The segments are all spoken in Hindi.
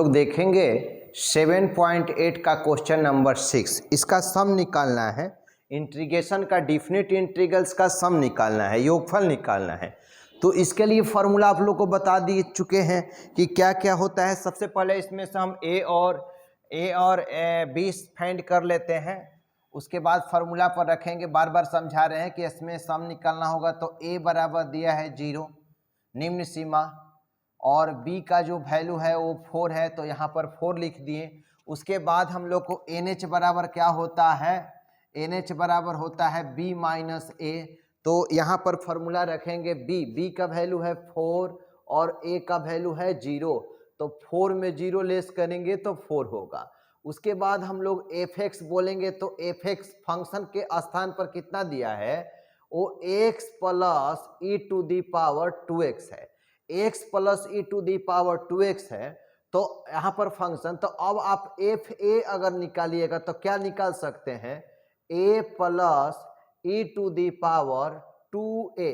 लोग देखेंगे 7.8 का क्वेश्चन नंबर 6। इसका सम निकालना है, इंटीग्रेशन का डेफिनेट इंटीग्रल्स का सम निकालना है, योगफल निकालना है। तो इसके लिए फॉर्मूला आप लोग को बता दिए चुके हैं कि क्या क्या होता है। सबसे पहले इसमें से हम ए और बी फाइंड कर लेते हैं, उसके बाद फार्मूला पर रखेंगे। बार बार समझा रहे हैं कि इसमें सम निकालना होगा। तो ए बराबर दिया है 0 निम्न सीमा, और b का जो वैल्यू है वो 4 है, तो यहाँ पर 4 लिख दिए। उसके बाद हम लोग को NH बराबर क्या होता है, NH बराबर होता है b माइनस a। तो यहाँ पर फॉर्मूला रखेंगे b का वैल्यू है 4 और a का वैल्यू है 0, तो 4 में 0 लेस करेंगे तो 4 होगा। उसके बाद हम लोग fx बोलेंगे, तो fx फंक्शन के स्थान पर कितना दिया है, वो x plus e to the power 2x है, x plus e to the power 2x है। तो यहाँ पर फंक्शन, तो अब आप एफ ए अगर निकालिएगा तो क्या निकाल सकते हैं, a plus e to the power 2a।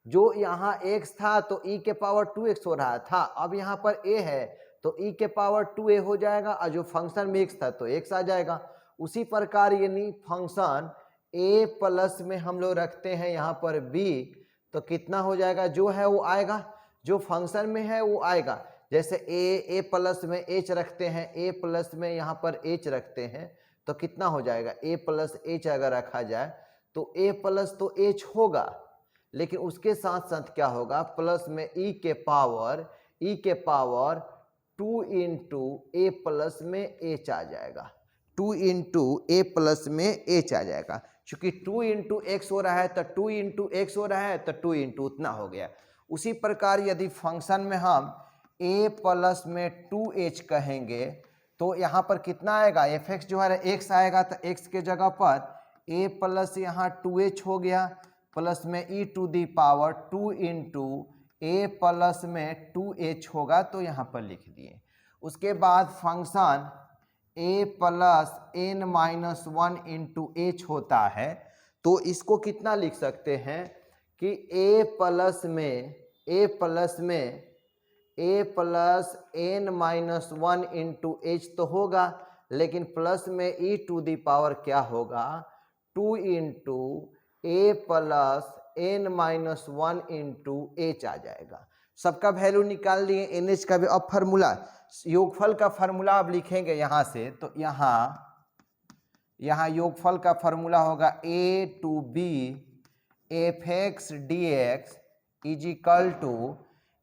जो यहाँ x था तो e के पावर 2x हो रहा था, अब यहाँ पर a है तो e के पावर 2a हो जाएगा, और जो फंक्शन में x था तो x आ जाएगा। उसी प्रकार यानी फंक्शन a प्लस में हम लोग रखते हैं यहाँ पर b, तो कितना हो जाएगा, जो है वो आएगा, जो फंक्शन में है वो आएगा। जैसे a प्लस में h रखते हैं, a प्लस में यहाँ पर h रखते हैं, तो कितना हो जाएगा, a प्लस h अगर रखा जाए तो a प्लस तो h होगा, लेकिन उसके साथ साथ क्या होगा, प्लस में e के पावर 2 इंटू a प्लस में h आ जाएगा, 2 इंटू a प्लस में h आ जाएगा। चूंकि 2 इंटू एक्स हो रहा है तो 2 इंटू एक्स हो रहा है, तो 2 इंटू उतना हो गया। उसी प्रकार यदि फंक्शन में हम a प्लस में 2h कहेंगे तो यहाँ पर कितना आएगा, fx जो है x आएगा, तो x के जगह पर a प्लस यहाँ 2h हो गया, प्लस में e to the power 2 into a plus में 2h होगा, तो यहाँ पर लिख दिए। उसके बाद function a plus n minus 1 into h होता है, तो इसको कितना लिख सकते हैं कि a plus n minus 1 into H तो होगा, लेकिन प्लस में e टू दी पावर क्या होगा, 2 into a plus n minus 1 into h आ जाएगा। सबका वैल्यू निकाल लिए, NH का भी। अब फार्मूला, योगफल का फार्मूला अब लिखेंगे यहाँ से, तो यहाँ योगफल का फार्मूला होगा a to b fx dx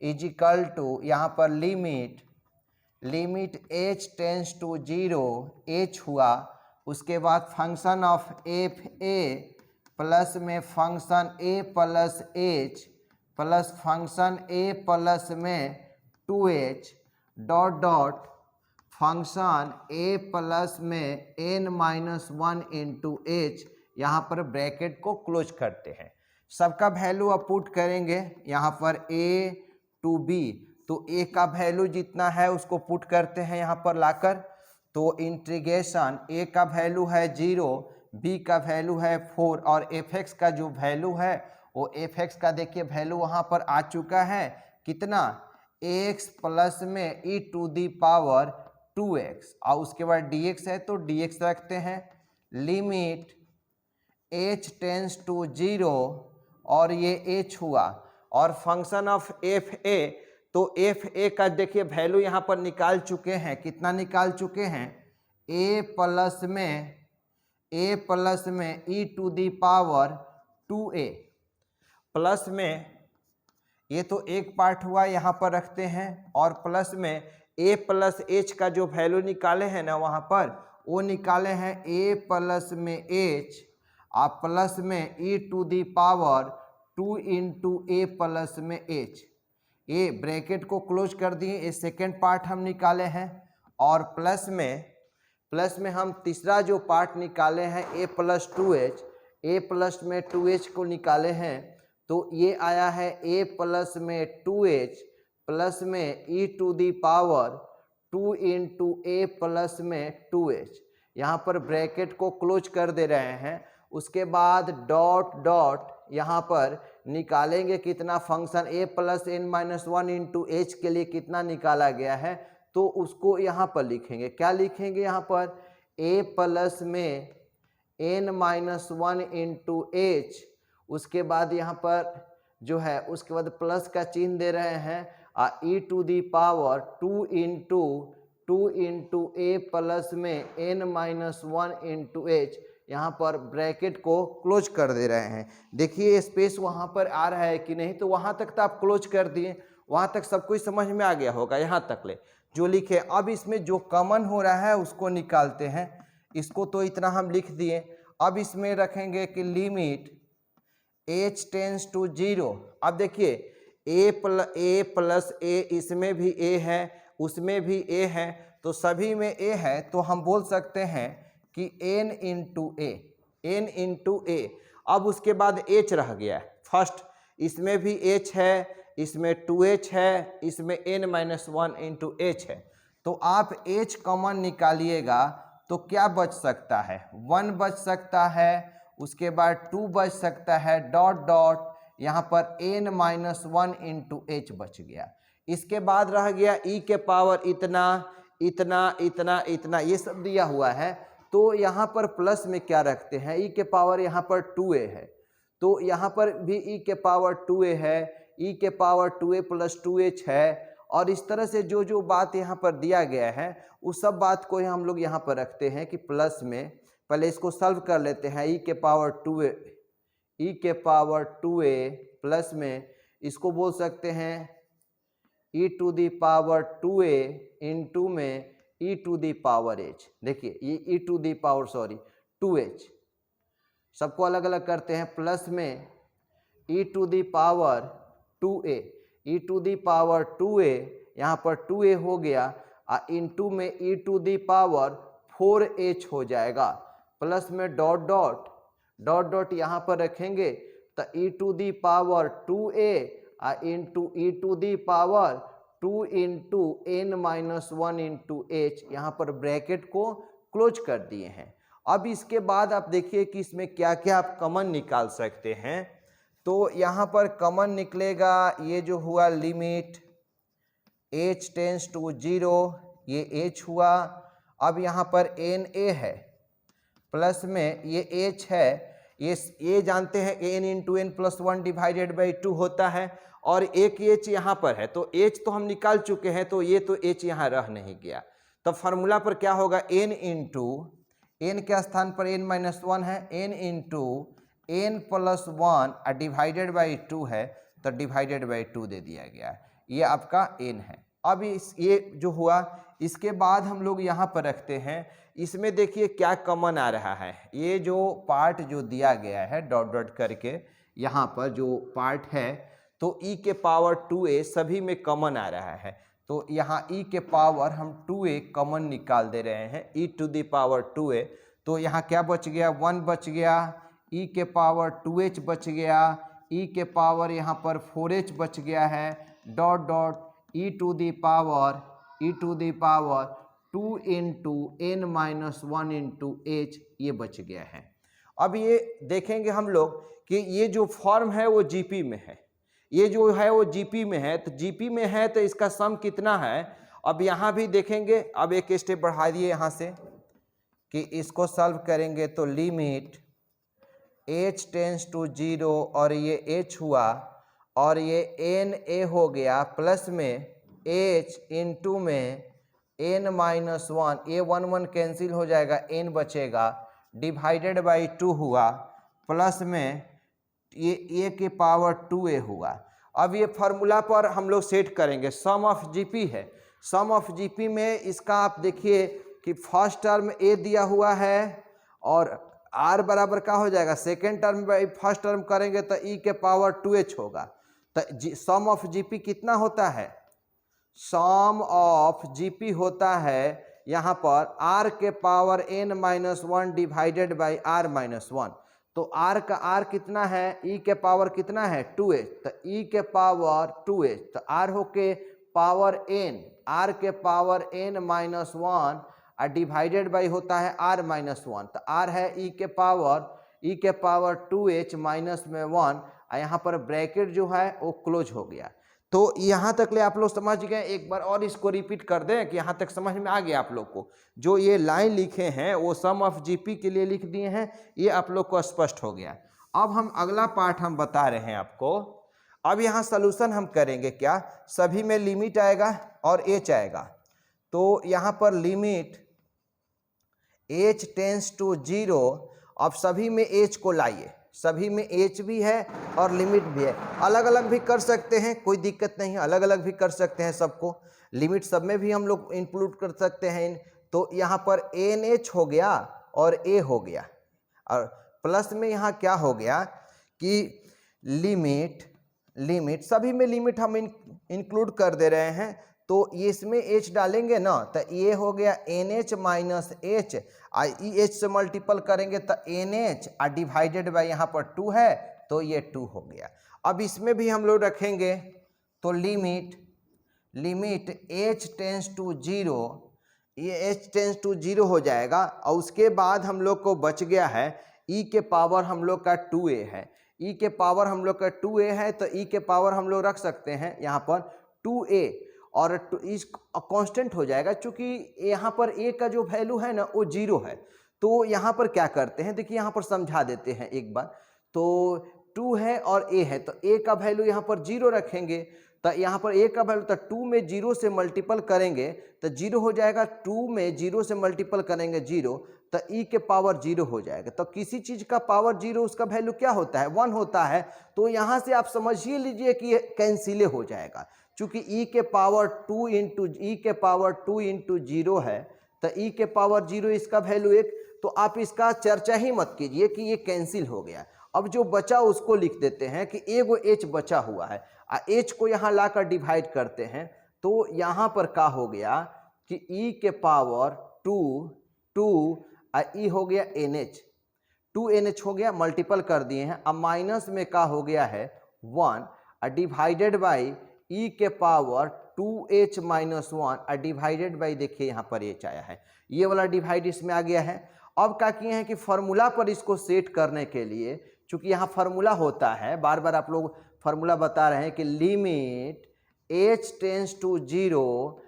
equal to यहाँ पर limit h tends to 0 h हुआ। उसके बाद function of f a plus में function a plus h plus function a plus में 2h dot dot function a plus में n माइनस 1 इंटू एच, यहाँ पर ब्रैकेट को क्लोज करते हैं। सबका वैल्यू अब पुट करेंगे यहाँ पर a टू b, तो a का वैल्यू जितना है उसको पुट करते हैं यहाँ पर लाकर, तो इंटीग्रेशन a का वैल्यू है 0, b का वैल्यू है 4, और fx का जो वैल्यू है वो fx का देखिए वैल्यू वहाँ पर आ चुका है, कितना, x प्लस में e to the power 2x, और उसके बाद dx है तो dx रखते हैं, लिमिट h टेंस टू 0 और ये h हुआ, और फंक्शन ऑफ एफ ए, तो एफ ए का देखिए वैल्यू यहाँ पर निकाल चुके हैं, कितना निकाल चुके हैं, a प्लस में e to the power 2a, plus में ये तो एक पार्ट हुआ, यहाँ पर रखते हैं, और प्लस में a प्लस h का जो वैल्यू निकाले हैं ना वहाँ पर, वो निकाले हैं a प्लस में h और प्लस में e to the power 2 into a plus में h, ये ब्रैकेट को क्लोज कर दिए। ये सेकेंड पार्ट हम निकाले हैं, और प्लस में हम तीसरा जो पार्ट निकाले हैं a plus 2h, a plus में 2h को निकाले हैं, तो ये आया है a प्लस में 2h प्लस में e to the power 2 into a plus में 2h, यहाँ पर ब्रैकेट को क्लोज कर दे रहे हैं। उसके बाद डॉट डॉट यहाँ पर निकालेंगे कितना, function a plus n minus 1 into H के लिए कितना निकाला गया है, तो उसको यहाँ पर लिखेंगे, क्या लिखेंगे यहाँ पर, a प्लस में n-1 इंटू एच, उसके बाद यहाँ पर जो है उसके बाद प्लस का चिन्ह दे रहे हैं e to the power 2 into a plus में n-1 इंटू एच, यहाँ पर ब्रैकेट को क्लोज कर दे रहे हैं। देखिए स्पेस वहाँ पर आ रहा है कि नहीं, तो वहाँ तक तो आप क्लोज कर दिए, वहाँ तक सब कुछ समझ में आ गया होगा, यहाँ तक ले जो लिखे। अब इसमें जो कॉमन हो रहा है उसको निकालते हैं, इसको तो इतना हम लिख दिए। अब इसमें रखेंगे कि लिमिट h टेंस टू 0। अब देखिए a प्लस a, इसमें भी a है उसमें भी a है, तो सभी में a है, तो हम बोल सकते हैं कि n इंटू a। अब उसके बाद h रह गया है, फर्स्ट इसमें भी h है, इसमें 2h है, इसमें n-1 इंटू h है, तो आप h कॉमन निकालिएगा तो क्या बच सकता है, 1 बच सकता है, उसके बाद 2 बच सकता है, डॉट डॉट यहाँ पर n-1 इंटू एच बच गया। इसके बाद रह गया e के पावर इतना इतना इतना इतना, ये सब दिया हुआ है, तो यहाँ पर प्लस में क्या रखते हैं, e के पावर यहाँ पर 2a है, तो यहाँ पर भी e के पावर 2a है, e के पावर 2a प्लस 2h है, और इस तरह से जो जो बात यहाँ पर दिया गया है उस सब बात को हम लोग यहाँ पर रखते हैं कि प्लस में। पहले इसको सॉल्व कर लेते हैं, e के पावर 2a प्लस में इसको बोल सकते हैं e to the power 2a into में e to the power h। देखिए ये e to the power 2h, सबको अलग अलग करते हैं, प्लस में e to the power 2a, e to the power 2a यहाँ पर 2a हो गया, इंटू में e to the power 4h हो जाएगा, प्लस में डॉट डॉट डॉट डॉट यहाँ पर रखेंगे तो e to the power 2a into e to the power 2 into n-1 into h, यहाँ पर ब्रैकेट को क्लोज कर दिए हैं। अब इसके बाद आप देखिए कि इसमें क्या क्या आप कॉमन निकाल सकते हैं, तो यहाँ पर कॉमन निकलेगा, ये जो हुआ लिमिट h टेंस टू 0, ये h हुआ। अब यहाँ पर na है, प्लस में ये h है, ये जानते हैं n into n plus 1 divided by 2 होता है, और एक h यहाँ पर है, तो h तो हम निकाल चुके हैं, तो ये तो h यहाँ रह नहीं गया, तो फार्मूला पर क्या होगा, n इंटू n के स्थान पर n-1 है, n into n plus 1 divided by 2 है, तो डिवाइडेड बाई 2 दे दिया गया, ये आपका n है। अब ये जो हुआ, इसके बाद हम लोग यहाँ पर रखते हैं, इसमें देखिए क्या कॉमन आ रहा है, ये जो पार्ट जो दिया गया है डॉट डॉट करके यहाँ पर जो पार्ट है, तो e के पावर 2a सभी में कॉमन आ रहा है, तो यहाँ e के पावर हम 2a कॉमन निकाल दे रहे हैं, e to the power 2a, तो यहाँ क्या बच गया, 1 बच गया, e के पावर 2h बच गया, e के पावर यहाँ पर 4h बच गया है, dot dot e to the power 2 into n-1 into h, ये बच गया है। अब ये देखेंगे हम लोग कि ये जो फॉर्म है वो जीपी में है, ये जो है वो जीपी में है, तो जीपी में है तो इसका सम कितना है। अब यहाँ भी देखेंगे, अब एक स्टेप बढ़ा दिए यहाँ से कि इसको सॉल्व करेंगे तो लिमिट h टेंस टू 0, और ये h हुआ, और ये na हो गया, प्लस में h इंटू में n-1, ये 1 1 कैंसिल हो जाएगा, n बचेगा, डिवाइडेड बाई 2 हुआ, प्लस में ये के पावर 2a हुआ। अब ये फार्मूला पर हम लोग सेट करेंगे, सम ऑफ जीपी है, सम ऑफ जीपी में इसका आप देखिए कि फर्स्ट टर्म a दिया हुआ है, और r बराबर क्या हो जाएगा, second term by first term करेंगे तो e के पावर 2h होगा, तो सम ऑफ जीपी कितना होता है, सम ऑफ जीपी होता है यहाँ पर r के power n-1 divided by r-1, तो r का r कितना है, e के पावर कितना है 2h, तो e के पावर 2h, तो r हो के पावर n, r के पावर n-1 डिवाइडेड बाई होता है r-1, तो r है e के पावर 2h माइनस में 1, यहाँ पर ब्रैकेट जो है वो क्लोज हो गया। तो यहाँ तक ले आप लोग समझ गए। एक बार और इसको रिपीट कर दें कि यहाँ तक समझ में आ गया आप लोग को। जो ये लाइन लिखे हैं वो सम ऑफ जीपी के लिए लिख दिए हैं, ये आप लोग को स्पष्ट हो गया। अब हम अगला पार्ट हम बता रहे हैं आपको। अब यहाँ सॉल्यूशन हम करेंगे क्या, सभी में लिमिट आएगा और एच आएगा। तो यहाँ पर लिमिट एच टेंस टू 0, अब सभी में एच को लाइए, सभी में एच भी है और लिमिट भी है। अलग अलग भी कर सकते हैं, कोई दिक्कत नहीं है, अलग अलग भी कर सकते हैं सबको, लिमिट सब में भी हम लोग इंक्लूड कर सकते हैं। तो यहाँ पर एन एच हो गया और ए हो गया, और प्लस में यहाँ क्या हो गया कि लिमिट सभी में लिमिट हम इंक्लूड कर दे रहे हैं। तो ये इसमें एच डालेंगे ना, तो ये हो गया n h minus h, e h से मल्टीपल करेंगे तो एन एच, और डिवाइडेड बाई यहाँ पर 2 है तो ये 2 हो गया। अब इसमें भी हम लोग रखेंगे तो लिमिट एच टेंस टू 0, ये एच टेंस टू 0 हो जाएगा। और उसके बाद हम लोग को बच गया है ई के पावर हम लोग का 2a है, ई के पावर हम लोग का 2a है, तो ई के पावर हम लोग रख सकते हैं यहाँ पर 2a, और इस कांस्टेंट हो जाएगा। चूंकि यहाँ पर a का जो वैल्यू है ना वो 0 है, तो यहाँ पर क्या करते हैं, देखिए यहाँ पर समझा देते हैं एक बार। तो 2 है और a है, तो a का वैल्यू यहाँ पर 0 रखेंगे, तो यहाँ पर a का वैल्यू, तो 2 में 0 से मल्टीपल करेंगे तो 0 हो जाएगा, 2 में 0 से मल्टीपल करेंगे 0, तो e के पावर 0 हो जाएगा। तो किसी चीज़ का पावर 0 उसका वैल्यू क्या होता है, 1 होता है। तो यहाँ से आप समझिए लीजिए कि ये कैंसिले हो जाएगा, चूँकि e के पावर 2 इंटू 0 है, तो e के पावर 0 इसका वैल्यू 1। तो आप इसका चर्चा ही मत कीजिए कि ये कैंसिल हो गया। अब जो बचा उसको लिख देते हैं कि एगो एच बचा हुआ है, एच को यहाँ लाकर डिवाइड करते हैं, तो यहाँ पर क्या हो गया कि ई के पावर 2 ई हो गया एन एच, 2NH हो गया, मल्टीपल कर दिए हैं। अब माइनस में क्या हो गया है 1, डिवाइडेड बाई ई के power 2h minus 1, divided by देखिए यहाँ पर h आया है, ये वाला डिवाइड इसमें आ गया है। अब क्या किए हैं कि फार्मूला पर इसको सेट करने के लिए, चूंकि यहाँ फार्मूला होता है, बार बार आप लोग फार्मूला बता रहे हैं कि limit h tends to 0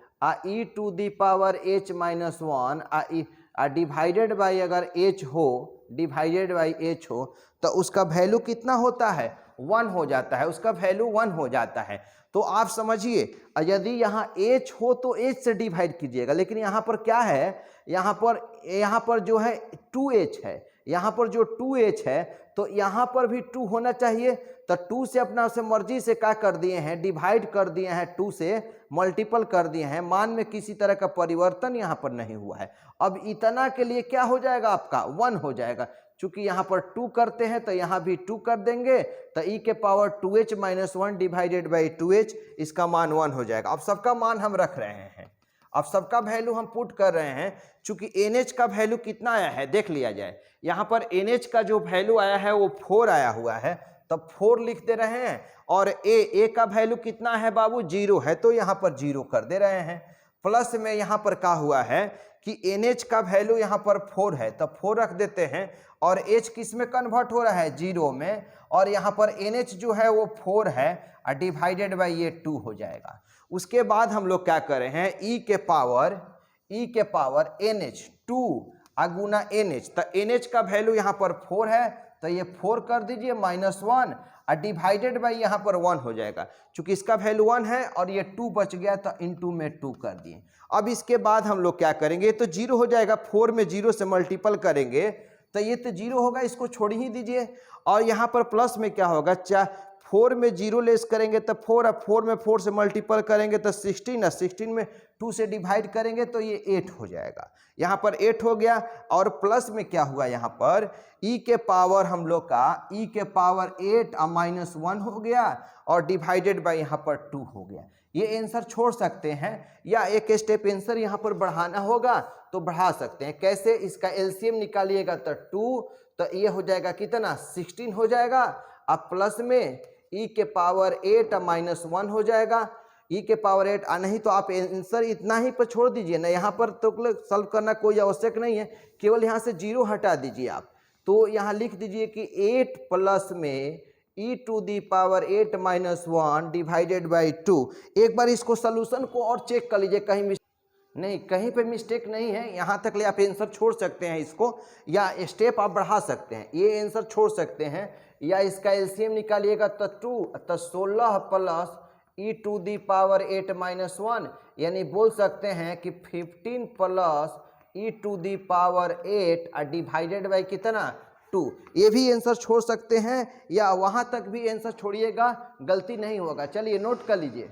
e to the power h minus 1 divided by, अगर h हो, डिवाइडेड बाई h हो, तो उसका वैल्यू कितना होता है 1 हो जाता है, उसका वैल्यू 1 हो जाता है। तो आप समझिए यदि यहाँ h हो तो h से डिवाइड कीजिएगा, लेकिन यहाँ पर क्या है, यहाँ पर जो है 2h है, यहाँ पर जो 2h है, तो यहाँ पर भी 2 होना चाहिए। तो 2 से अपना से मर्जी से क्या कर दिए हैं, डिवाइड कर दिए हैं, 2 से मल्टीपल कर दिए हैं, मान में किसी तरह का परिवर्तन यहाँ पर नहीं हुआ है। अब इतना के लिए क्या हो जाएगा आपका 1 हो जाएगा, चूंकि यहाँ पर 2 करते हैं तो यहाँ भी 2 कर देंगे, तो ई के power 2h minus 1 divided by 2h, इसका मान 1 हो जाएगा। अब सबका मान हम रख रहे हैं, अब सबका वैल्यू हम पुट कर रहे हैं। चूंकि NH का वैल्यू कितना आया है देख लिया जाए, यहाँ पर NH का जो वैल्यू आया है वो 4 आया हुआ है, तब 4 लिख दे रहे हैं। और A का वैल्यू कितना है बाबू 0 है, तो यहाँ पर 0 कर दे रहे हैं। प्लस में यहाँ पर क्या हुआ है कि NH का वैल्यू यहाँ पर 4 है, तब 4 रख देते हैं। और H किस में कन्वर्ट हो रहा है 0 में, और यहाँ पर NH जो है वो 4 है, डिवाइडेड बाई ये 2 हो जाएगा। उसके बाद हम लोग क्या कर रहे हैं, ई के पावर NH 2 गुना NH, तो NH का वैल्यू यहाँ पर 4 है, तो ये 4 कर दीजिए माइनस 1, डिवाइडेड बाई यहाँ पर 1 हो जाएगा। चूंकि इसका वैल्यू 1 है और ये 2 बच गया, तो इनटू में 2 कर दिए। अब इसके बाद हम लोग क्या करेंगे, तो 0 हो जाएगा, 4 में 0 से मल्टीपल करेंगे तो ये तो 0 होगा, इसको छोड़ ही दीजिए। और यहाँ पर प्लस में क्या होगा, 4 में 0 लेस करेंगे तो 4, अब 4 में 4 से मल्टीपल करेंगे तो 16, 16 में 2 से डिवाइड करेंगे तो ये 8 हो जाएगा, यहाँ पर 8 हो गया। और प्लस में क्या हुआ, यहाँ पर ई के पावर हम लोग का ई के पावर 8 माइनस 1 हो गया, और डिवाइडेड बाई यहाँ पर 2 हो गया। ये आंसर छोड़ सकते हैं, या एक स्टेप आंसर यहाँ पर बढ़ाना होगा तो बढ़ा सकते हैं। कैसे, इसका एलसीएम निकालिएगा तो 2, तो ये हो जाएगा कितना 16 हो जाएगा। अब प्लस में ई के पावर 8 माइनस 1 हो जाएगा, ई के पावर 8, नहीं तो आप आंसर इतना ही पर छोड़ दीजिए ना, यहाँ पर तो सॉल्व करना कोई आवश्यक नहीं है, केवल यहाँ से 0 हटा दीजिए आप। तो यहाँ लिख दीजिए कि 8 प्लस में e to the power 8 minus 1 divided by 2। एक बार इसको सोल्यूशन को और चेक कर लीजिए, कहीं पे मिस्टेक नहीं है। यहाँ तक ले आप आंसर छोड़ सकते हैं इसको, या स्टेप आप बढ़ा सकते हैं, ये आंसर छोड़ सकते हैं, या इसका एलसीएम निकालिएगा तो 2 तो 16 plus e to the power 8 minus 1, यानी बोल सकते हैं कि 15 plus e to the power 8 divided by कितना 2। ये भी आंसर छोड़ सकते हैं, या वहाँ तक भी आंसर छोड़िएगा, गलती नहीं होगा। चलिए नोट कर लीजिए।